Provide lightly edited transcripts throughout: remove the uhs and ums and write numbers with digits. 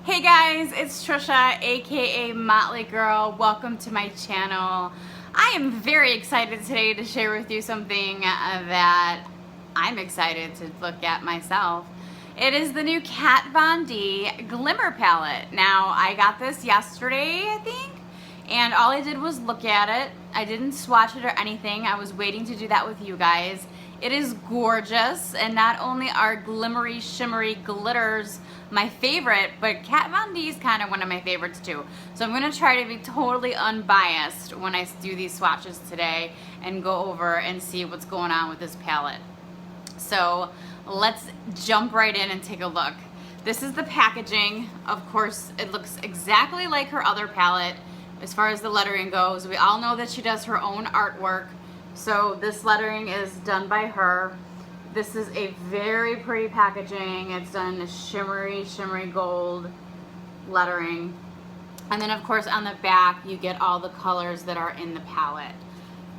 Hey guys, it's Trisha, aka Motleygrrl. Welcome to my channel. I am very excited today to share with you something that I'm excited to look at myself. It is the new Kat Von D Glimmer palette. Now, I got this yesterday, I think, and all I did was look at it. I didn't swatch it or anything. I was waiting to do that with you guys. It is gorgeous, and not only are glimmery, shimmery glitters my favorite, but Kat Von D is kind of one of my favorites too. So I'm going to try to be totally unbiased when I do these swatches today and go over and see what's going on with this palette. So let's jump right in and take a look. This is the packaging. Of course, it looks exactly like her other palette as far as the lettering goes. We all know that she does her own artwork. So this lettering is done by her. This is a very pretty packaging. It's done in a shimmery gold lettering. And then of course on the back you get all the colors that are in the palette.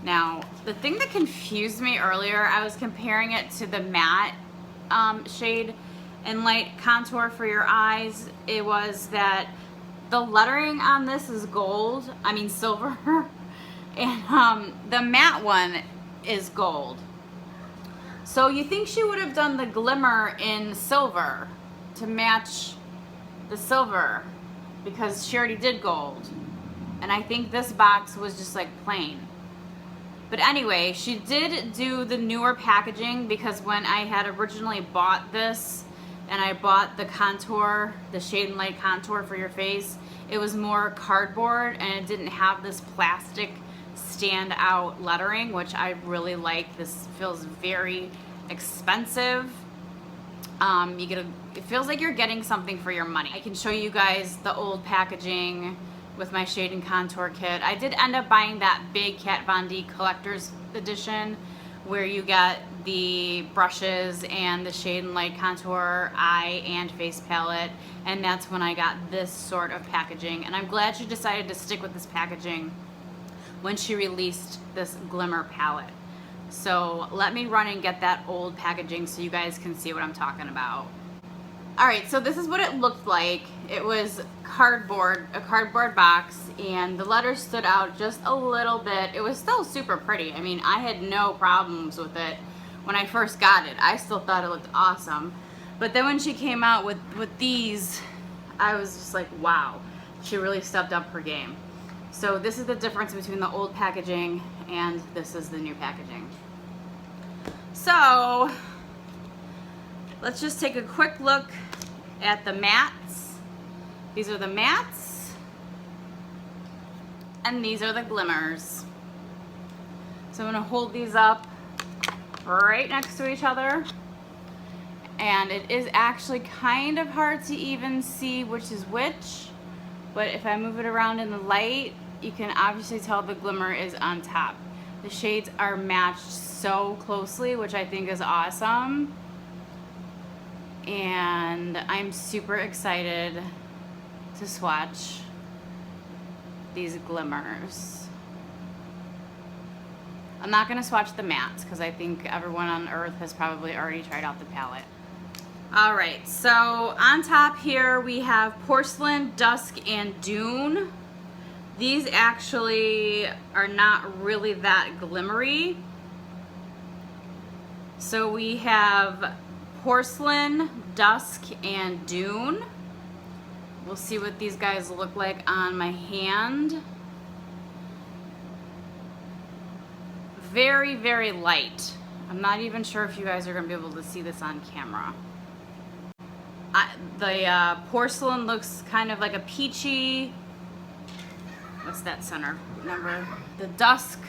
Now, the thing that confused me earlier, I was comparing it to the matte shade and light contour for your eyes. It was that the lettering on this is gold, I mean silver. And the matte one is gold. So you think she would have done the glimmer in silver to match the silver because she already did gold. And I think this box was just like plain. But anyway, she did do the newer packaging because when I had originally bought this and I bought the contour, the shade and light contour for your face, it was more cardboard and it didn't have this plastic stand out lettering, which I really like. This feels very expensive. It feels like you're getting something for your money. I can show you guys the old packaging with my shade and contour kit. I did end up buying that big Kat Von D collector's edition where you get the brushes and the shade and light contour eye and face palette, and that's when I got this sort of packaging. And I'm glad she decided to stick with this packaging when she released this Glimmer palette. So let me run and get that old packaging so you guys can see what I'm talking about. Alright, so this is what it looked like. It was cardboard, a cardboard box, and the letters stood out just a little bit. It was still super pretty. I mean, I had no problems with it when I first got it. I still thought it looked awesome. But then when she came out with these, I was just like, wow, she really stepped up her game. So this is the difference between the old packaging and this is the new packaging. So let's just take a quick look at the mattes. These are the mattes and these are the glimmers. So I'm going to hold these up right next to each other, and it is actually kind of hard to even see which is which. But if I move it around in the light, you can obviously tell the glimmer is on top. The shades are matched so closely, which I think is awesome. And I'm super excited to swatch these glimmers. I'm not gonna swatch the mattes because I think everyone on earth has probably already tried out the palette. All right, so on top here we have Porcelain, Dusk, and Dune. These actually are not really that glimmery. So we have Porcelain, Dusk, and Dune. We'll see what these guys look like on my hand. Very light. I'm not even sure if you guys are gonna be able to see this on camera. The porcelain looks kind of like a peachy, what's that center number? The Dusk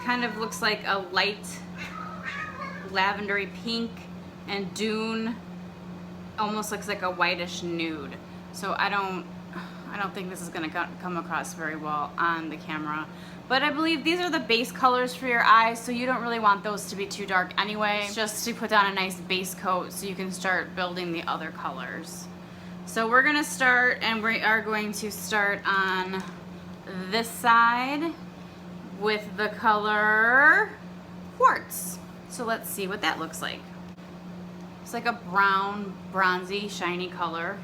kind of looks like a light lavendery pink, and Dune almost looks like a whitish nude. So I don't think this is gonna come across very well on the camera. But I believe these are the base colors for your eyes, so you don't really want those to be too dark anyway. It's just to put on a nice base coat so you can start building the other colors. So we're gonna start, and we are going to start on this side with the color Quartz. So let's see what that looks like. It's like a brown, bronzy, shiny color.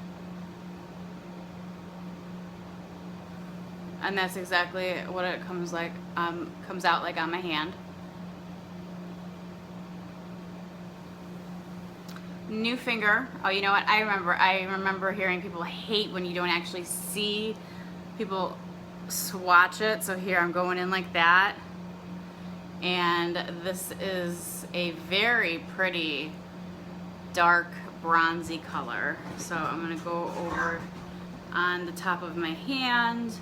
And that's exactly what it comes out like on my hand. New finger. Oh, you know what? I remember hearing people hate when you don't actually see people swatch it. So here I'm going in like that. And this is a very pretty dark bronzy color. So I'm gonna go over on the top of my hand,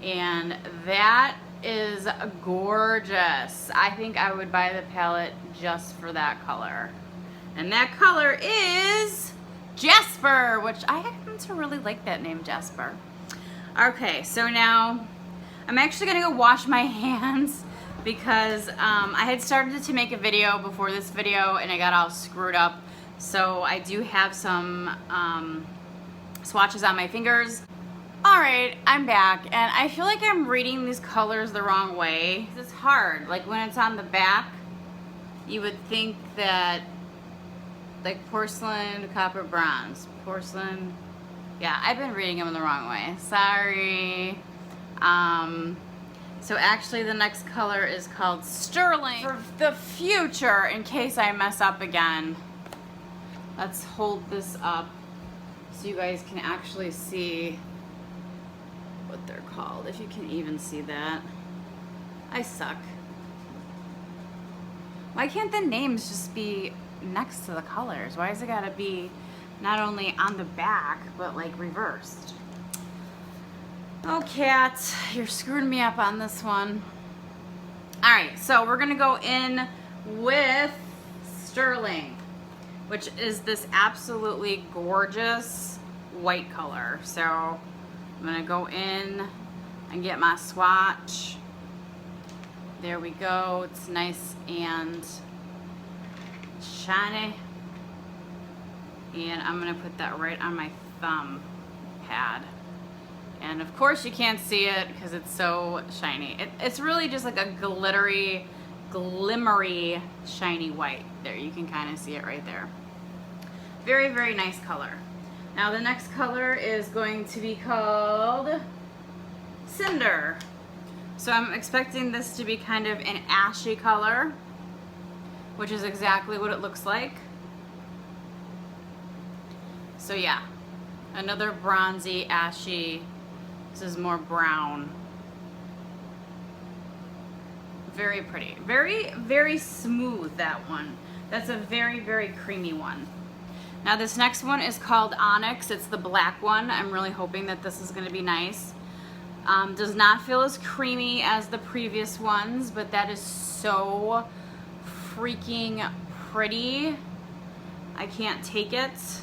and that is gorgeous. I think I would buy the palette just for that color. And that color is Jasper, which I happen to really like that name, Jasper. Okay, so now I'm actually gonna go wash my hands because I had started to make a video before this video and I got all screwed up. So I do have some swatches on my fingers. Alright, I'm back, and I feel like I'm reading these colors the wrong way. It's hard. Like when it's on the back, you would think that like porcelain, copper, bronze. Porcelain. Yeah, I've been reading them the wrong way. Sorry. So actually the next color is called Sterling. For the future, in case I mess up again, let's hold this up so you guys can actually see what they're called, if you can even see that. I suck. Why can't the names just be next to the colors? Why is it gotta be not only on the back, but like reversed? Oh, Kat, you're screwing me up on this one. All right, so we're gonna go in with Sterling, which is this absolutely gorgeous white color. So I'm gonna go in and get my swatch. There we go. It's nice and shiny. And I'm gonna put that right on my thumb pad. And of course you can't see it because it's so shiny. It's really just like a glittery, glimmery, shiny white. There, you can kind of see it right there. Very, very nice color. Now the next color is going to be called Cinder. So I'm expecting this to be kind of an ashy color, which is exactly what it looks like. So yeah, another bronzy, ashy. This is more brown. Very pretty. Very, very smooth, that one. That's a very, very creamy one. Now this next one is called Onyx. It's the black one. I'm really hoping that this is gonna be nice. Does not feel as creamy as the previous ones, but that is so freaking pretty. I can't take it.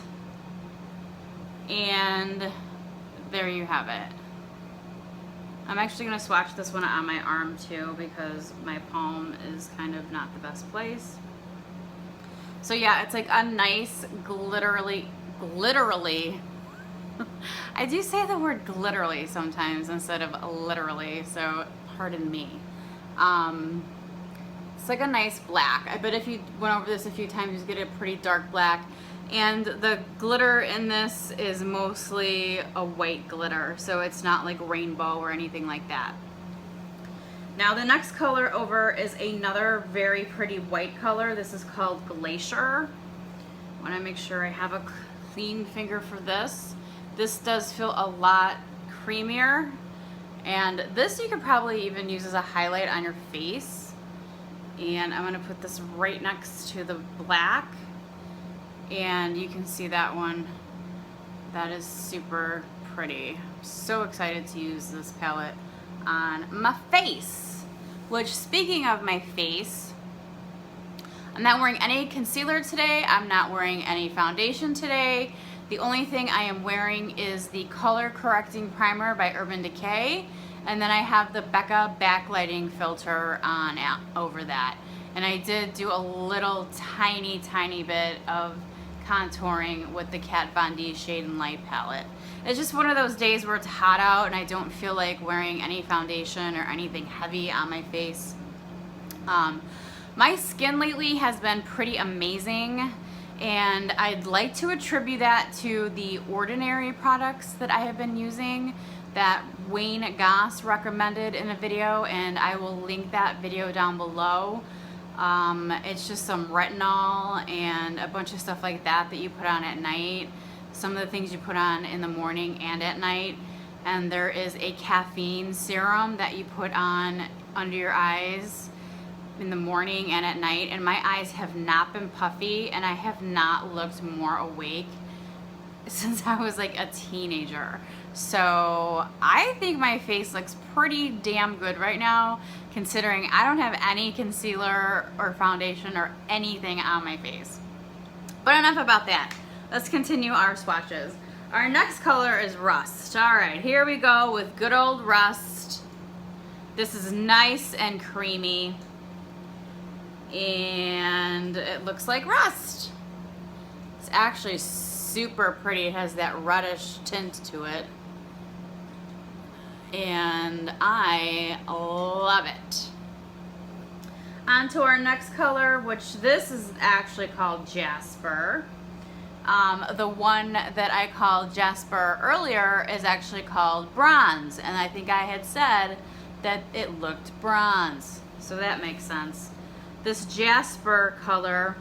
And there you have it. I'm actually gonna swatch this one on my arm too because my palm is kind of not the best place. So yeah, it's like a nice glitterly, I do say the word glitterly sometimes instead of literally, so pardon me. It's like a nice black. I bet if you went over this a few times, you'd get a pretty dark black. And the glitter in this is mostly a white glitter, so it's not like rainbow or anything like that. Now the next color over is another very pretty white color. This is called Glacier. I want to make sure I have a clean finger for this. This does feel a lot creamier, and this you could probably even use as a highlight on your face. And I'm going to put this right next to the black. And you can see that one. That is super pretty. I'm so excited to use this palette on my face. Which, speaking of my face, I'm not wearing any concealer today. I'm not wearing any foundation today. The only thing I am wearing is the Color Correcting Primer by Urban Decay. And then I have the Becca Backlighting Filter on over that. And I did do a little tiny bit of contouring with the Kat Von D Shade and Light palette. It's just one of those days where it's hot out and I don't feel like wearing any foundation or anything heavy on my face. My skin lately has been pretty amazing, And I'd like to attribute that to the Ordinary products that I have been using that Wayne Goss recommended in a video, and I will link that video down below. It's just some retinol and a bunch of stuff like that that you put on at night. Some of the things you put on in the morning and at night. And there is a caffeine serum that you put on under your eyes in the morning and at night, and my eyes have not been puffy, and I have not looked more awake since I was like a teenager. So I think my face looks pretty damn good right now, considering I don't have any concealer or foundation or anything on my face. But enough about that. Let's continue our swatches. Our next color is Rust. All right, here we go with good old Rust. This is nice and creamy, and it looks like rust. It's actually super pretty. It has that reddish tint to it, and I love it. On to our next color, which this is actually called Jasper. The one that I called Jasper earlier is actually called Bronze, and I think I had said that it looked bronze, so that makes sense. This Jasper color,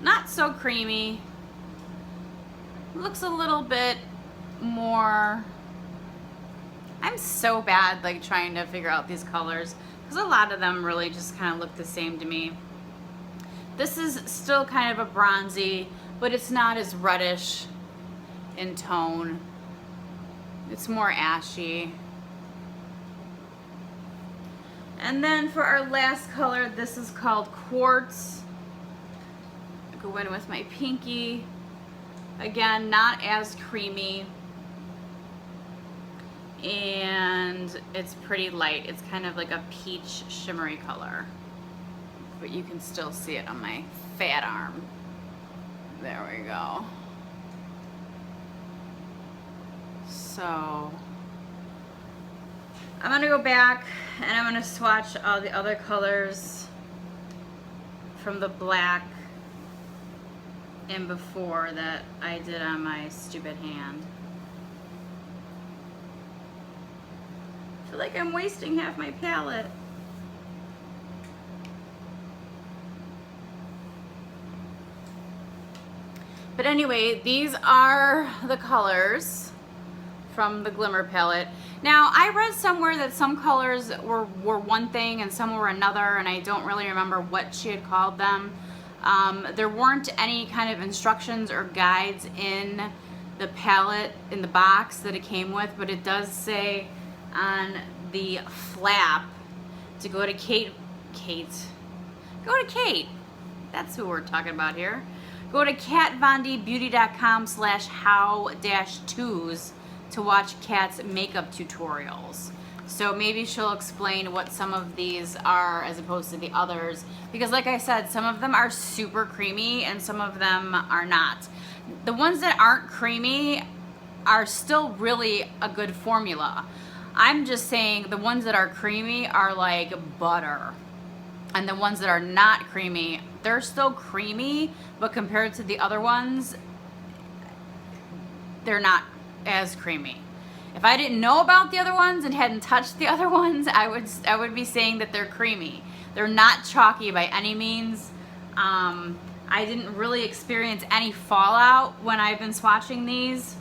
not so creamy, looks a little bit more, I'm so bad like trying to figure out these colors because a lot of them really just kind of look the same to me. This is still kind of a bronzy, but it's not as reddish in tone. It's more ashy. And then for our last color, this is called Quartz. Go in with my pinky. Again, not as creamy. And it's pretty light. It's kind of like a peach shimmery color. But you can still see it on my fat arm. There we go. So I'm gonna go back and I'm gonna swatch all the other colors from the black and before that I did on my stupid hand. I feel like I'm wasting half my palette. But anyway, these are the colors from the Glimmer palette. Now, I read somewhere that some colors were one thing and some were another, and I don't really remember what she had called them. There weren't any kind of instructions or guides in the palette, in the box that it came with, but it does say on the flap to go to Kate. That's who we're talking about here. Go to katvondybeauty.com/how-tos to watch Kat's makeup tutorials. So maybe she'll explain what some of these are as opposed to the others. Because like I said, some of them are super creamy and some of them are not. The ones that aren't creamy are still really a good formula. I'm just saying the ones that are creamy are like butter. And the ones that are not creamy, they're still creamy, but compared to the other ones, they're not as creamy. If I didn't know about the other ones and hadn't touched the other ones, I would be saying that they're creamy. They're not chalky by any means. I didn't really experience any fallout when I've been swatching these.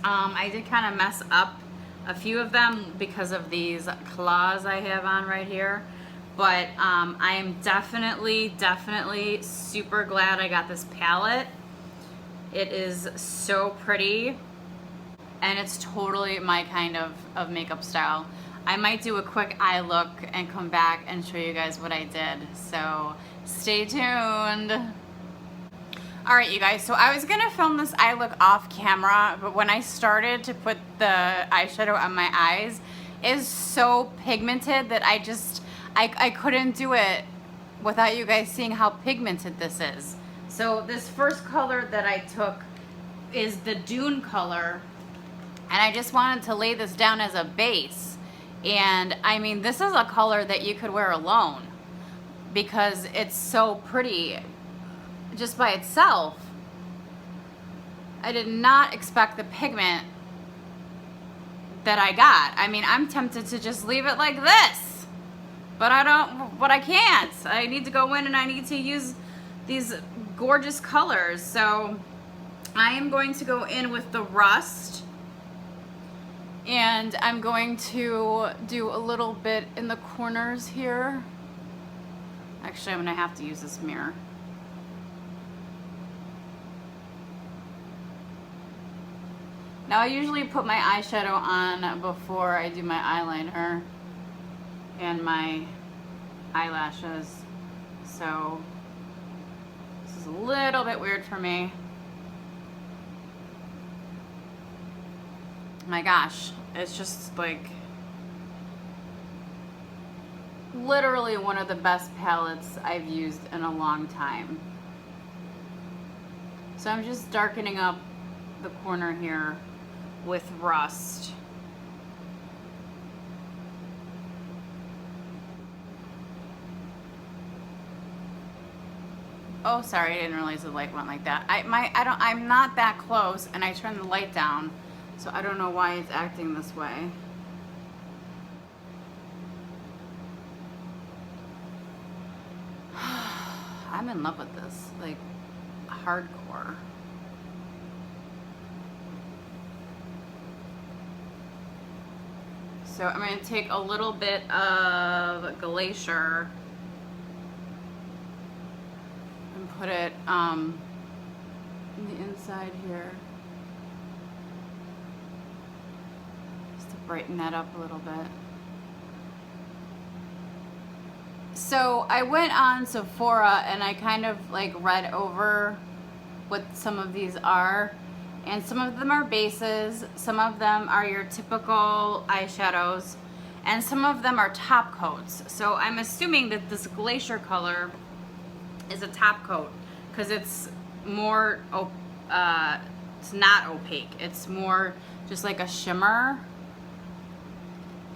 I did kind of mess up a few of them because of these claws I have on right here. But I am definitely super glad I got this palette. It is so pretty, and it's totally my kind of makeup style. I might do a quick eye look and come back and show you guys what I did. So stay tuned. All right, you guys, so I was gonna film this eye look off camera, but when I started to put the eyeshadow on my eyes, it is so pigmented that I couldn't do it without you guys seeing how pigmented this is. So this first color that I took is the Dune color, and I just wanted to lay this down as a base. And I mean, this is a color that you could wear alone because it's so pretty. just by itself. I did not expect the pigment that I got. I mean, I'm tempted to just leave it like this, but I can't. I need to go in and I need to use these gorgeous colors. So I am going to go in with the rust, and I'm going to do a little bit in the corners here. Actually, I'm gonna have to use this mirror. Now I usually put my eyeshadow on before I do my eyeliner and my eyelashes, so this is a little bit weird for me. My gosh, it's just like literally one of the best palettes I've used in a long time. So I'm just darkening up the corner here with rust. Oh, sorry, I didn't realize the light went like that. I'm not that close, and I turned the light down, so I don't know why it's acting this way. I'm in love with this, like hardcore. So I'm going to take a little bit of Glacier and put it in the inside here, just to brighten that up a little bit. So I went on Sephora and I kind of like read over what some of these are. And some of them are bases, some of them are your typical eyeshadows, and some of them are top coats. So I'm assuming that this Glacier color is a top coat because it's more, it's not opaque. It's more just like a shimmer,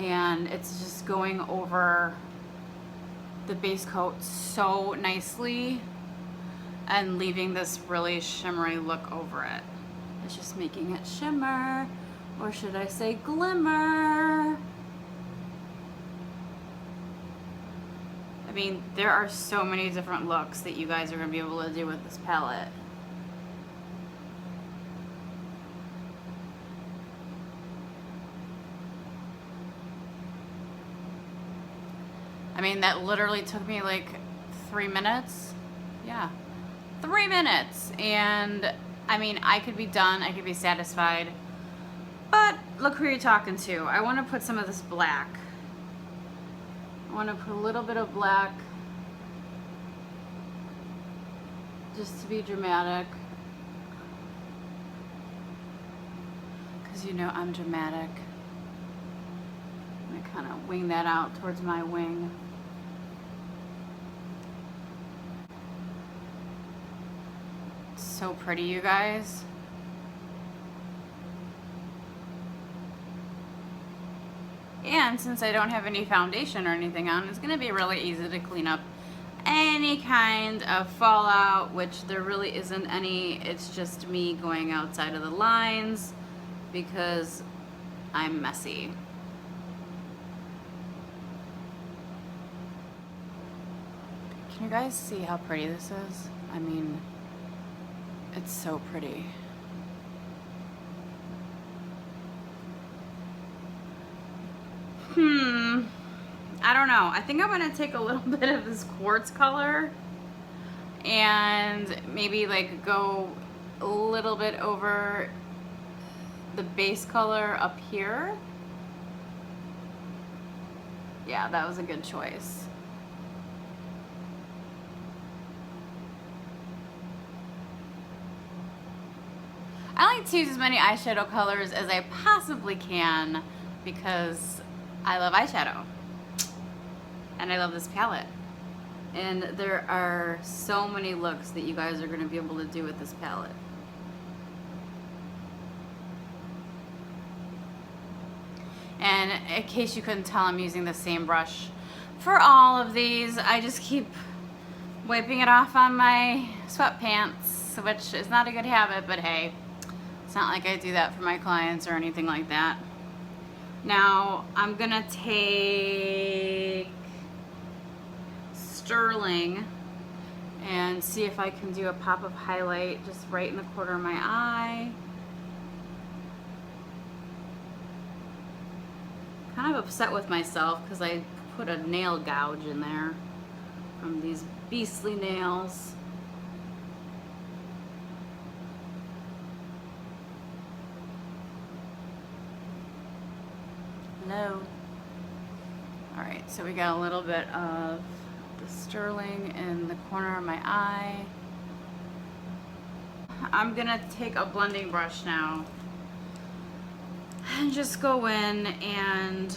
and it's just going over the base coat so nicely and leaving this really shimmery look over it. It's just making it shimmer, or should I say glimmer. I mean, there are so many different looks that you guys are going to be able to do with this palette. I mean, that literally took me like 3 minutes. Yeah, 3 minutes. And I mean, I could be done, I could be satisfied, but look who you're talking to. I want to put some of this black. I want to put a little bit of black just to be dramatic, because you know I'm dramatic. I'm going to kind of wing that out towards my wing. So pretty, you guys. And since I don't have any foundation or anything on, it's gonna be really easy to clean up any kind of fallout, which there really isn't any. It's just me going outside of the lines because I'm messy. Can you guys see how pretty this is? I mean, it's so pretty. I don't know. I think I'm gonna take a little bit of this Quartz color and maybe like go a little bit over the base color up here. Yeah, that was a good choice. I like to use as many eyeshadow colors as I possibly can because I love eyeshadow and I love this palette, and there are so many looks that you guys are going to be able to do with this palette. And in case you couldn't tell, I'm using the same brush for all of these. I just keep wiping it off on my sweatpants, which is not a good habit, but hey, it's not like I do that for my clients or anything like that. Now I'm gonna take Sterling and see if I can do a pop of highlight just right in the corner of my eye. Kind of upset with myself because I put a nail gouge in there from these beastly nails. Hello. Alright, so we got a little bit of the Sterling in the corner of my eye. I'm gonna take a blending brush now and just go in and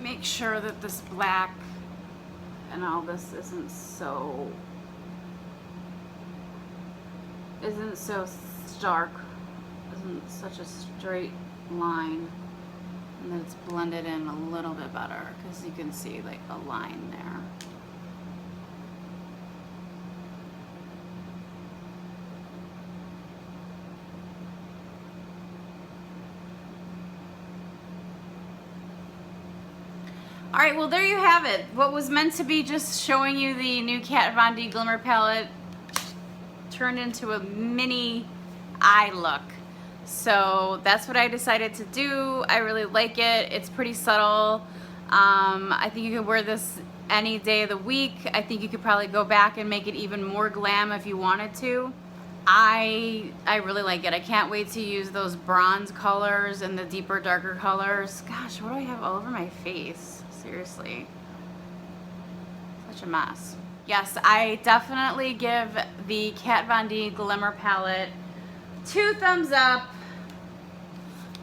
make sure that this black and all this isn't so stark, isn't such a straight line, and that it's blended in a little bit better because you can see like a line there. Alright, well there you have it. What was meant to be just showing you the new Kat Von D Glimmer palette turned into a mini eye look. So that's what I decided to do. I really like it. It's pretty subtle. I think you could wear this any day of the week. I think you could probably go back and make it even more glam if you wanted to. I really like it. I can't wait to use those bronze colors and the deeper, darker colors. Gosh, what do I have all over my face? Seriously. Such a mess. Yes, I definitely give the Kat Von D Glimmer palette 2 thumbs up.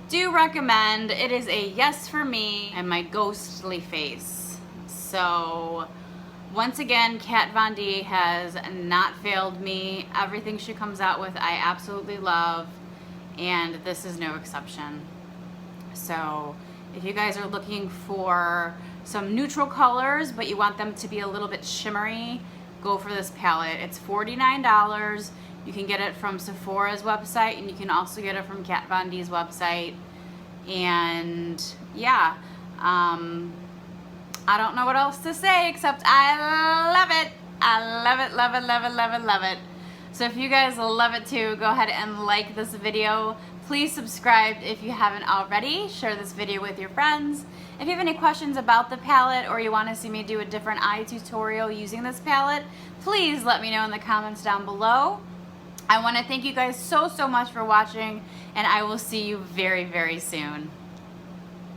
Do recommend. It is a yes for me and my ghostly face. So once again, Kat Von D has not failed me. Everything she comes out with I absolutely love, and this is no exception. So if you guys are looking for some neutral colors but you want them to be a little bit shimmery, go for this palette. It's $49. You can get it from Sephora's website, and you can also get it from Kat Von D's website. And yeah, I don't know what else to say except I love it. I love it, love it, love it, love it, love it. So if you guys love it too, go ahead and like this video. Please subscribe if you haven't already. Share this video with your friends. If you have any questions about the palette or you want to see me do a different eye tutorial using this palette, please let me know in the comments down below. I want to thank you guys so much for watching, and I will see you very, very soon.